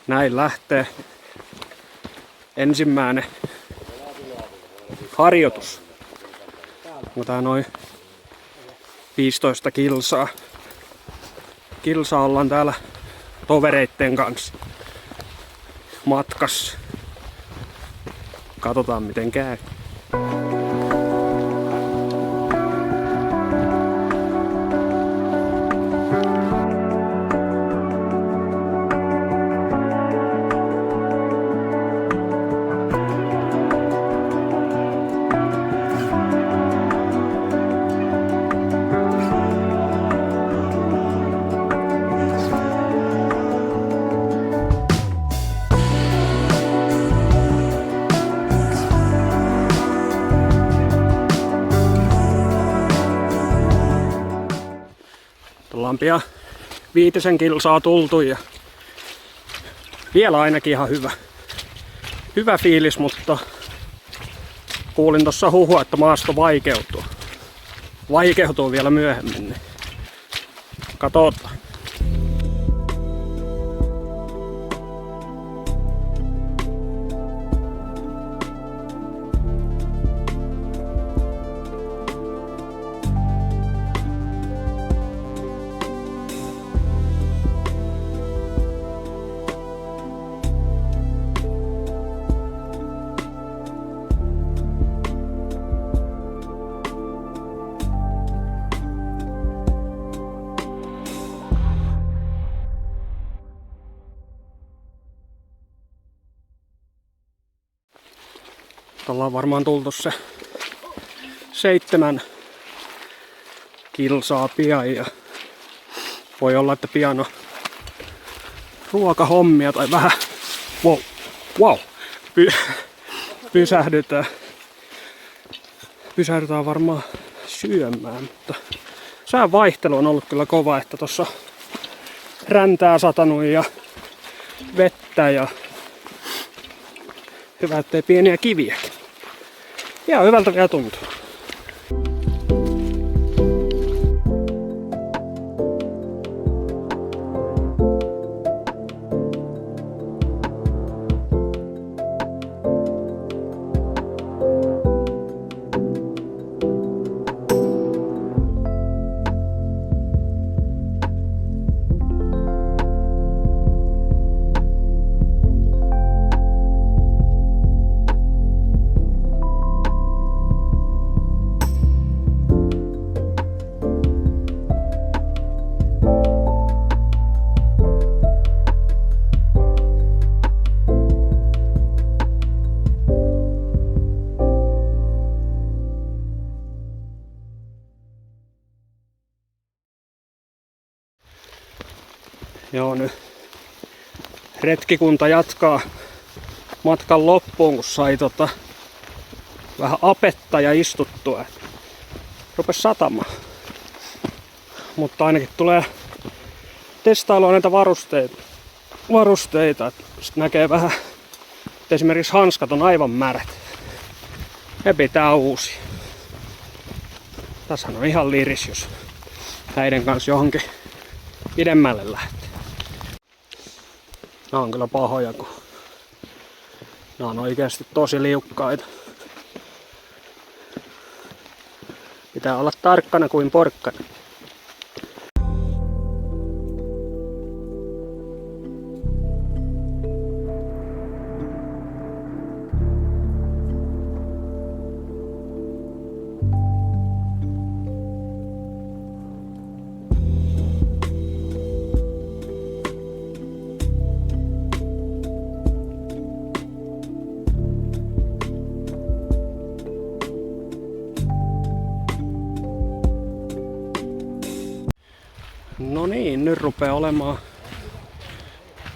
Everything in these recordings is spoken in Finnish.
Näin lähtee ensimmäinen harjoitus. Tää noin 15 kilsaa. Kilsaa ollaan täällä tovereitten kanssa matkassa. Katsotaan miten käy. Ollaan pian 5 kilsaa tultu ja vielä ainakin ihan hyvä fiilis, mutta kuulin tuossa huhua, että maasto vaikeutuu vielä myöhemmin, niin katsotaan. Ollaan varmaan tultu se 7 kilsaa pian ja voi olla, että pian on ruokahommia tai vähän pysähdytään varmaan syömään, mutta sään vaihtelu on ollut kyllä kova, että tossa räntää satanut ja vettä ja hyvä, ettei pieniä kiviäkin. Ihan hyvältä vielä tuntuu. Joo, nyt retkikunta jatkaa matkan loppuun, kun sai vähän apetta ja istuttua. Rupes satamaan. Mutta ainakin tulee testailua näitä varusteita. Sitten näkee vähän, että esimerkiksi hanskat on aivan märät. Ne pitää uusia. Tässähän on ihan liris, jos näiden kanssa johonkin pidemmälle lähtee. Nää on kyllä pahoja, kun nää on oikeasti tosi liukkaita. Pitää olla tarkkana kuin porkkana. No niin, nyt rupeaa olemaan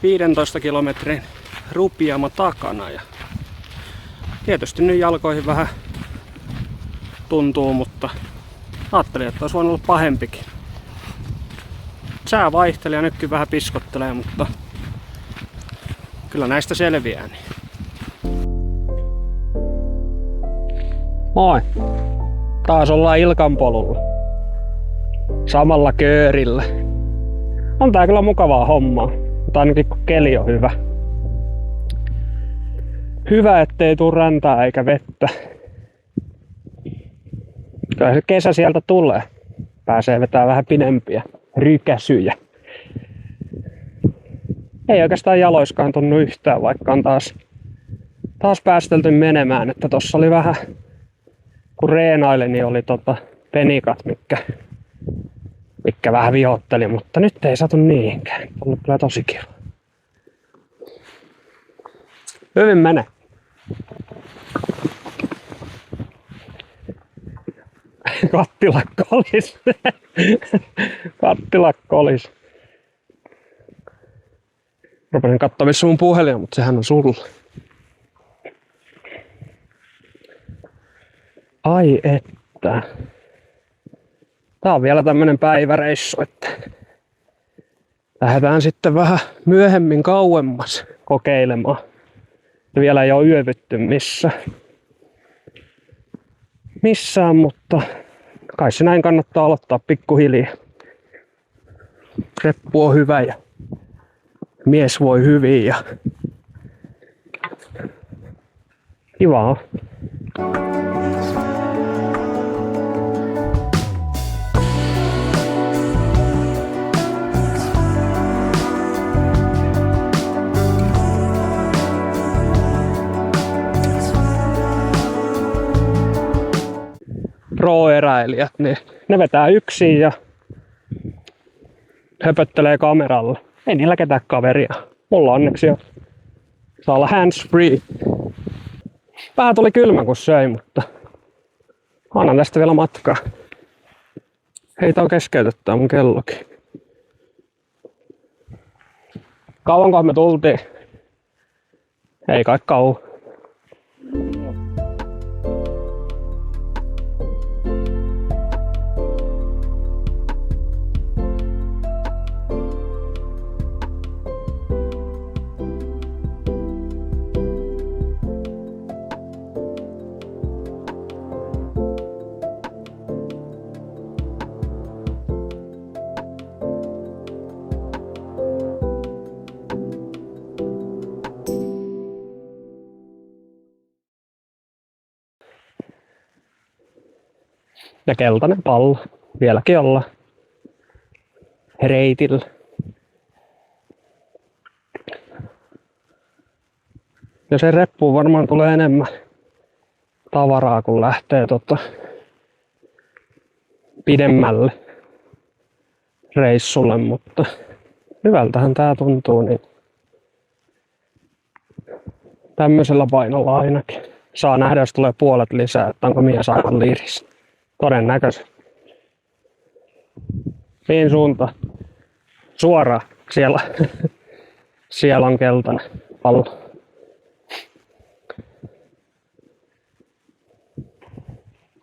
15 kilometrin rupiama takana ja tietysti nyt jalkoihin vähän tuntuu, mutta ajattelin, että olisi voinut olla pahempikin. Sää vaihtelee ja nytkin vähän piskottelee, mutta kyllä näistä selviää. Niin. Moi! Taas ollaan Ilkan polulla. Samalla köörillä. On tää kyllä mukavaa hommaa, mutta ainakin kun keli on hyvä. Hyvä, ettei tuu räntää eikä vettä. Kyllä se kesä sieltä tulee. Pääsee vetämään vähän pidempiä rykäsyjä. Ei oikeastaan jaloiskaan tunnu yhtään, vaikka on taas päästelty menemään. Että tossa oli vähän, kun reenailin, niin oli penikat, mitkä vähän vihotteli, mutta nyt ei satu niinkään. On ollut kyllä tosi kiva. Hyvin menee. Kattilakko olis. Kattilakko olis. Rupesin katsoa missä mun puhelin, mutta sehän on sulla. Ai että. Tää on vielä tämmönen päiväreissu, että lähdetään sitten vähän myöhemmin kauemmas kokeilemaan. Vielä ei oo yövytty missään, mutta kai se näin kannattaa aloittaa pikkuhiljaa. Reppu on hyvä ja mies voi hyvin ja kiva on. Pro-eräilijät, niin ne vetää yksin ja höpöttelee kameralla. Ei niillä ketään kaveria. Mulla onneksi jo saa olla hands free. Vähän tuli kylmä kun söi, mutta annan tästä vielä matkaa. Heitä on keskeytettä mun kellokin. Kauankohan me tultiin? Ei kai kauan. Ja keltainen pallo. Vieläkin ollaan reitillä. Ja se reppuun varmaan tulee enemmän tavaraa kun lähtee pidemmälle reissulle, mutta hyvältähän tää tuntuu, niin tämmöisellä painolla ainakin. Saa nähdä, jos tulee puolet lisää, että onko mies aivan liirissä. Todennäköisesti. Mihin suuntaan? Suoraan. Siellä on keltainen pallo.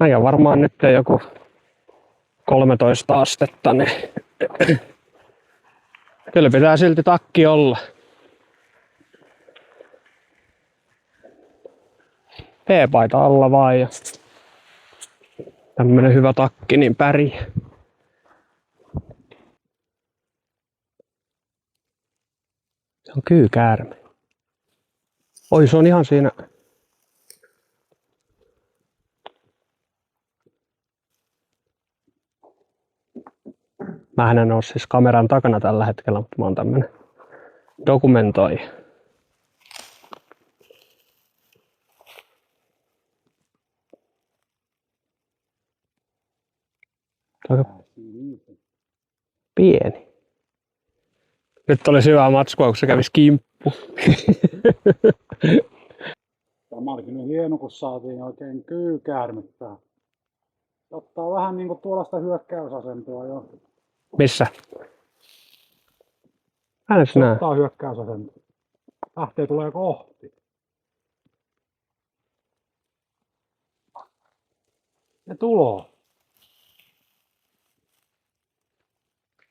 Ajan varmaan nyt joku 13 astetta, niin kyllä pitää silti takki olla. P-paita alla vaan ja tämmönen hyvä takki, niin pärjää. Se on kyykäärme. Oi, se on ihan siinä. Mähän en oo siis kameran takana tällä hetkellä, mutta mä oon tämmönen dokumentoija. Aika pieni. Nyt oli hyvää matskua, kun se kävisi kimppu. Tämä oli kyllä hieno, kun saatiin oikein kyykäärmettä. Ottaa vähän niinku tuollaista hyökkäysasentoa jo. Missä? Äänes nää. Ottaa hyökkäysasentoa. Lähtee tulee kohti. Se tuloo.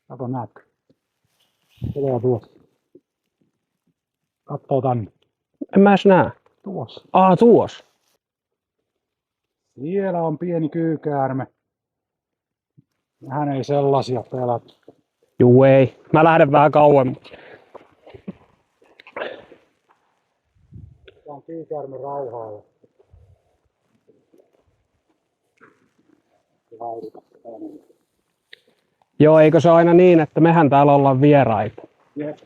Kato näetkö? Tulee tuossa. Kattoo tänne. En mä edes näe. Tuossa. Tuossa. Siellä on pieni kyykäärme. Hän ei sellaisia pelät. Juu ei. Mä lähden vähän kauemmin. on kyykäärme rauhaa ja häiritä sitä enemmän. Joo, eikö se aina niin, että mehän täällä ollaan vieraita? Jep.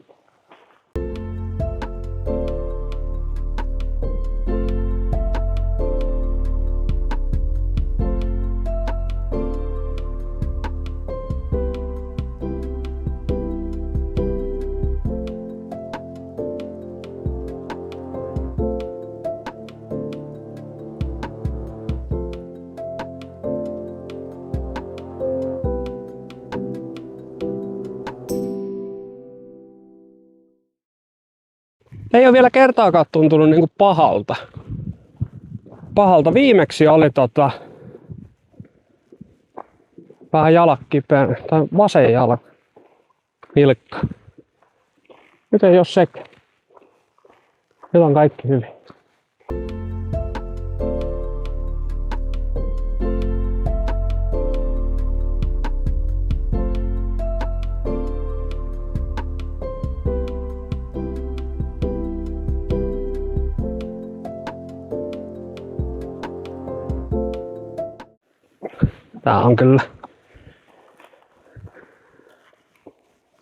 Ei ole vielä kertaakaan tuntunut niinku pahalta. Viimeksi oli vähän jalat kipeänä, tai vasen jala, nilkka. Nyt ei oo sekä. Nyt on kaikki hyvin.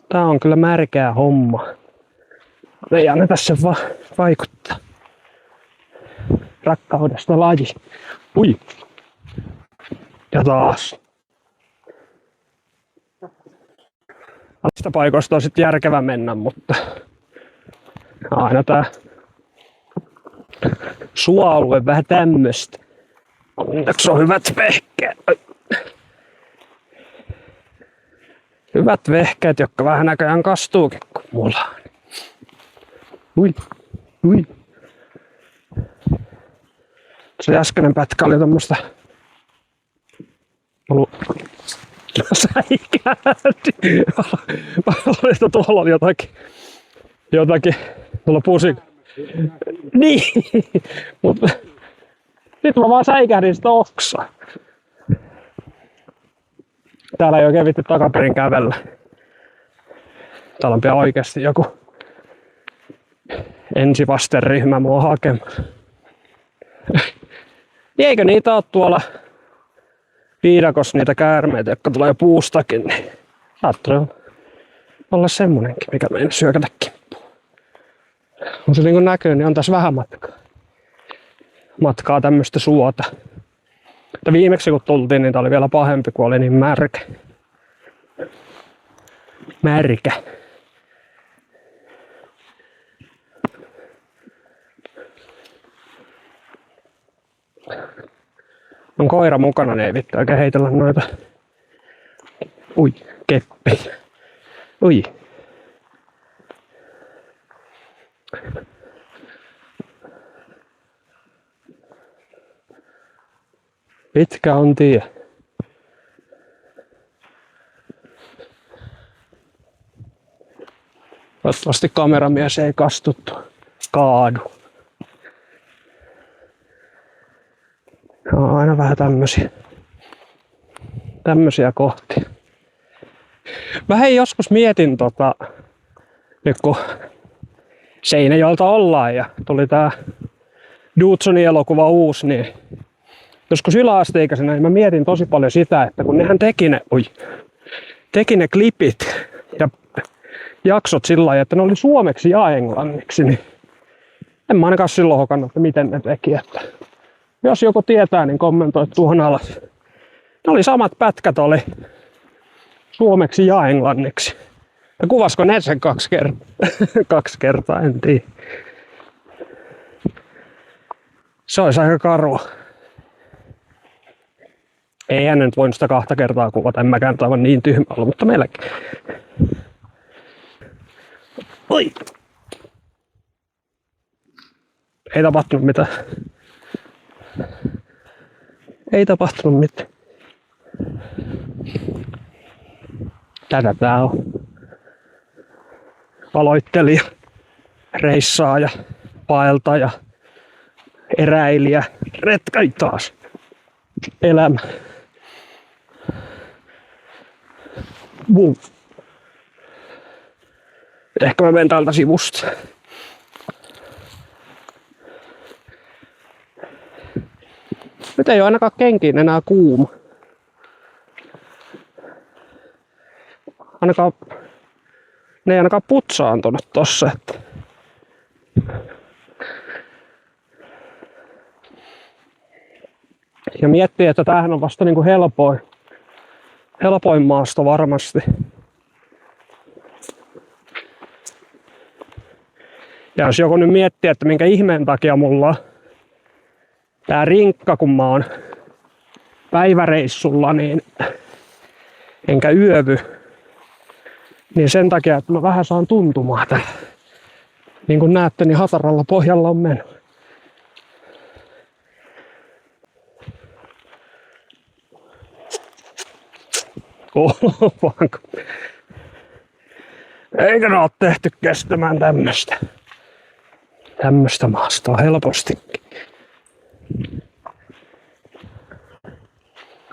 Tää on kyllä märkää homma. Ei anneta sen vaikuttaa. Rakkaudesta laji. Ui. Ja taas. Näistä paikoista on sitten järkevä mennä, mutta aina tää suoalue vähän tämmöstä. Onneksi on hyvät vehkeet. Hyvät vehkeet, jotka vähän näköjään kastuukin kuin mulla. Ui. Se äskeinen pätkä oli tommoista säikäänti. Tuolla oli jotakin tuolla pusi. Niin, mutta nyt mä vaan säikähdin sitä oksaa. Täällä ei oikein vitti takaperin kävellä. Täällä on pian oikeesti joku ensivasteryhmä mua hakemaan. Eikö niitä oo tuolla viidakossa niitä käärmeitä, jotka tulee puustakin, niin saattaa olla semmonenkin, mikä meidän syökätä kimppuun. Kun se niin näkyy, niin on tässä vähän matkaa tämmöstä suota. Mutta viimeksi kun tultiin, niin tää oli vielä pahempi, kun oli niin märkä. On koira mukana, niin ei vittu oikein heitellä noita. Ui, keppi. Ui. Pitkä on tie. Toivottavasti kameramies ei kaadu. On aina vähän tämmösiä kohtia. Mä joskus mietin nyt kun Seinäjoelta ollaan ja tuli tää Dudsonin elokuva uusi, niin joskus yläasteikäisenä niin mä mietin tosi paljon sitä, että kun nehän teki ne klipit ja jaksot sillä lailla, että ne oli suomeksi ja englanniksi, niin en mä ainakaan silloin hokannut, että miten ne teki. Että jos joku tietää, niin kommentoi tuohon alas. Ne oli samat pätkät, oli suomeksi ja englanniksi. Ja kuvasko ne sen 2 kertaa? 2 kertaa, en tiedä. Se olisi aika karua. Ei hän nyt voinut sitä 2 kertaa kuvata, en mäkään aivan niin tyhmä ollut, mutta melkein. Oi! Ei tapahtunut mitään. Tätä tää on. Aloittelija, reissaaja, vaeltaja, eräilijä, retkai taas. Elämä. Ehkä mä menen täältä sivusta. Nyt ei ole ainakaan kenkiin enää kuuma. Ne ei ainakaan putsaantunut tossa. Että. Ja miettii, että tämähän on vasta niinku helpoin maasto varmasti. Ja jos joku nyt miettii, että minkä ihmeen takia mulla on tää rinkka, kun mä oon päiväreissulla, niin enkä yövy, niin sen takia, että mä vähän saan tuntumaa täällä. Niin kuin näette, niin hataralla pohjalla on meno. Vanko. Eikö ne oo tehty kestämään tämmöstä maastoa helpostikin.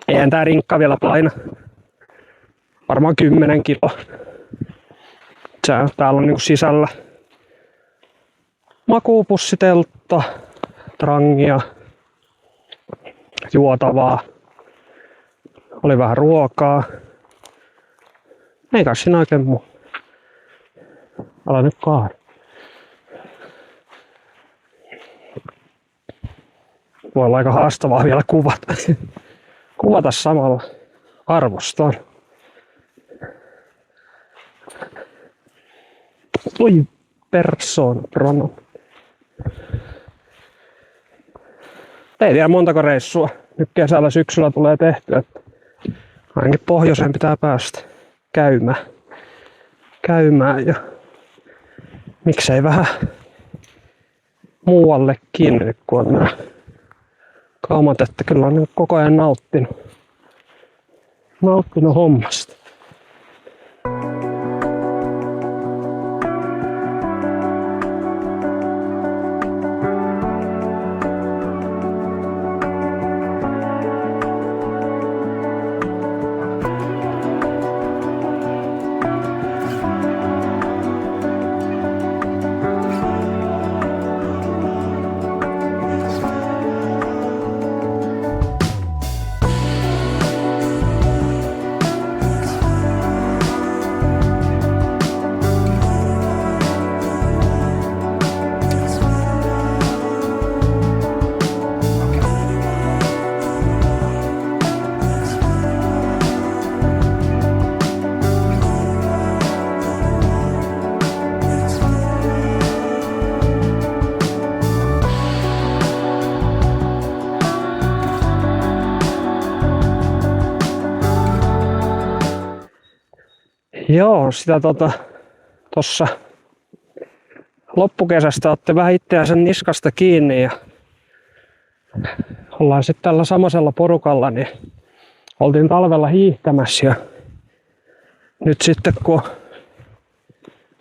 Eihän tää rinkka vielä paina. Varmaan 10 kiloa. Täällä on niinku sisällä makuupussiteltta, trangia, juotavaa. Oli vähän ruokaa. Ei kai siinä oikein muu. Älä nyt kaada. Voi olla aika haastavaa vielä kuvata samalla. Arvostan. Oi, persona pronomen. Ei tiedä montako reissua nyt kesällä syksyllä tulee tehtyä. Ainakin pohjoiseen pitää päästä käymään ja miksei vähän muuallekin nyt kun on nämä kaumat, että kyllä on koko ajan nauttinut hommasta. Joo, sitä tossa loppukesästä otti vähän itseänsä niskasta kiinni ja ollaan sitten tällä samaisella porukalla, niin oltiin talvella hiihtämässä ja nyt sitten kun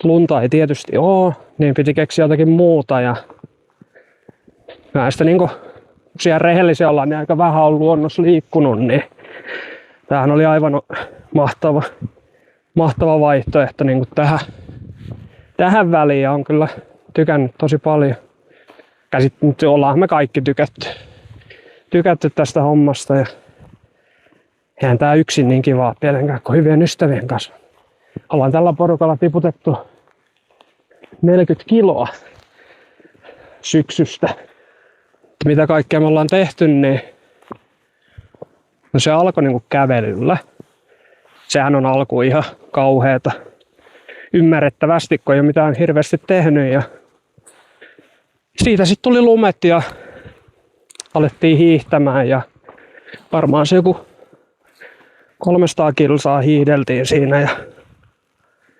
lunta ei tietysti oo, niin piti keksiä jotakin muuta ja näistä niinku siellä rehellisiä ollaan, niin aika vähän on luonnossa liikkunut, niin tämähän oli aivan mahtava vaihtoehto niin kuin tähän väliin ja on kyllä tykännyt tosi paljon. Nyt ollaan me kaikki tykätty tästä hommasta ja eihän tää yksin niin kivaa tietenkään kuin hyvien ystävien kanssa. Ollaan tällä porukalla tiputettu 40 kiloa syksystä. Mitä kaikkea me ollaan tehty, niin no se alkoi niin kuin kävelyllä. Sehän on alkuun ihan kauheeta. Ymmärrettävästi, kun ei ole mitään hirveästi tehnyt. Ja siitä sitten tuli lumet ja alettiin hiihtämään. Ja varmaan se joku 300 kilsaa hiihdeltiin siinä. Ja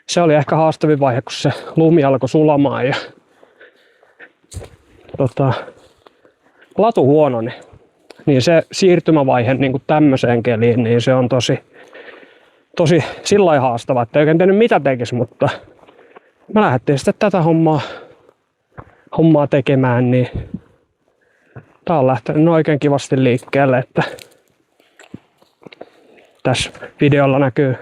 se oli ehkä haastavin vaihe, kun se lumi alkoi sulamaan. Ja latu huononi. Niin se siirtymävaihe niin tämmöiseen keliin, niin se on tosi sillä haastava, että ei oikein tiennyt mitä tekisi, mutta me lähdettiin sitten tätä hommaa tekemään, niin tää on lähtenyt oikein kivasti liikkeelle, että tässä videolla näkyy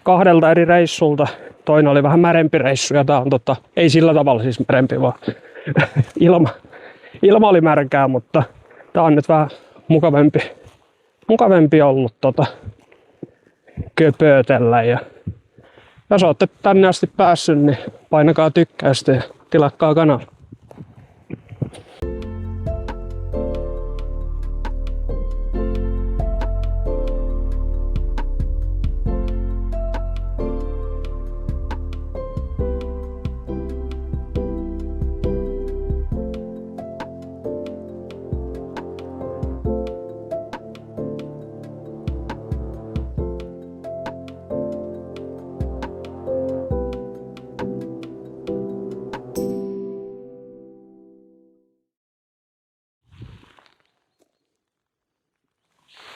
2 eri reissulta. Toinen oli vähän märempi reissu ja tää on ei sillä tavalla siis märempi, vaan ilma oli märkää, mutta tää on nyt vähän mukavempi ollut köpötellä. Ja jos olette tänne asti päässyt, niin painakaa tykkäystä ja tilatkaa kanava.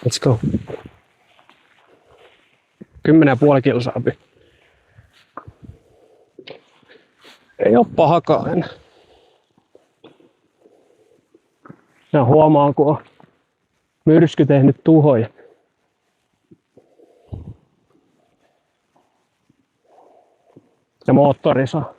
Let's go. 10,5 kilsaa. Ei oo pahakaan. Ja huomaa, kun on myrsky tehnyt tuhoja. Ja moottori saa.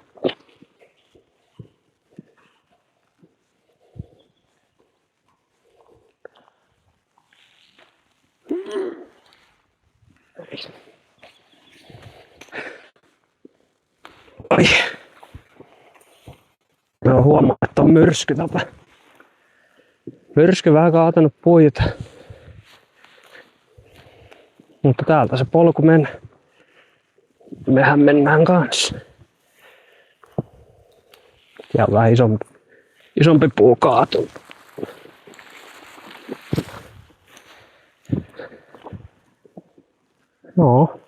Ai. Mä huomaan, että on myrsky tapa. Myrsky vähän kaatanut puita. Mutta täältä se polku menee. Mehän mennään kanssa. Ja vähän isompi puu kaatunut. No.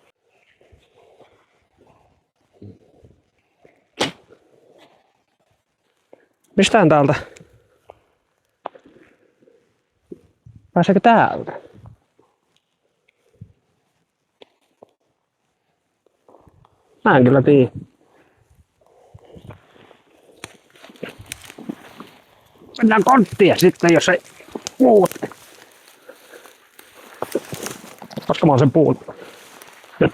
Mistään täältä? Pääseekö täältä? Mä en kyllä tiedä. Mennään konttia sitten, jos ei muut. Koska mä oon sen puun. Nyt.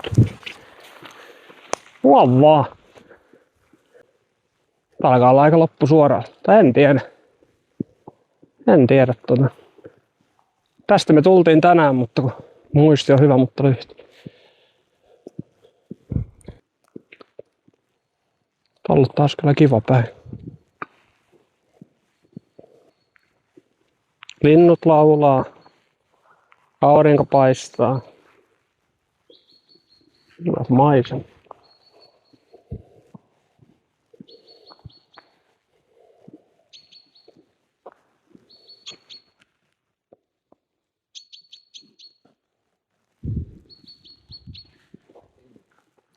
Huom vaan. Tää alkaa olla aika loppu suoraan. Tai en tiedä. Tästä me tultiin tänään, mutta kun muisti on hyvä, mutta lyhyt. On ollut taas kyllä kiva päivä. Linnut laulaa. Aurinko paistaa. Hyvät maisemat.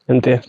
En tiedä.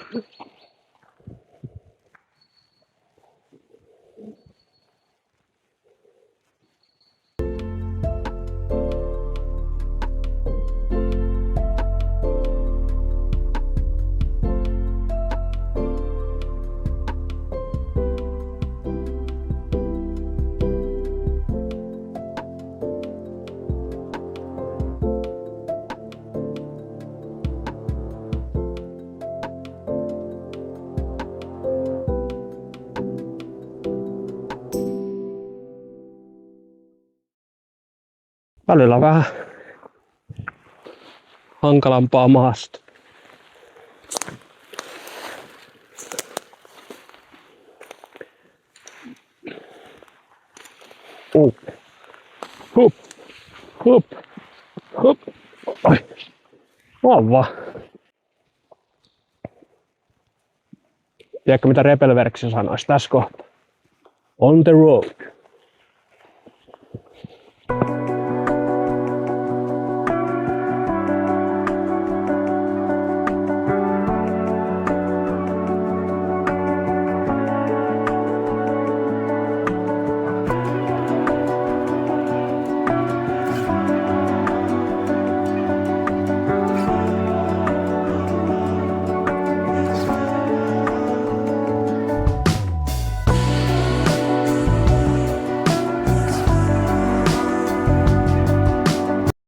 Välillä vähän hankalampaa maasta. Hup, hup, hup. Oi. Vauva. Tiedätkö mitä Rebelwerks sanoisi tässä kohtaa? On the road.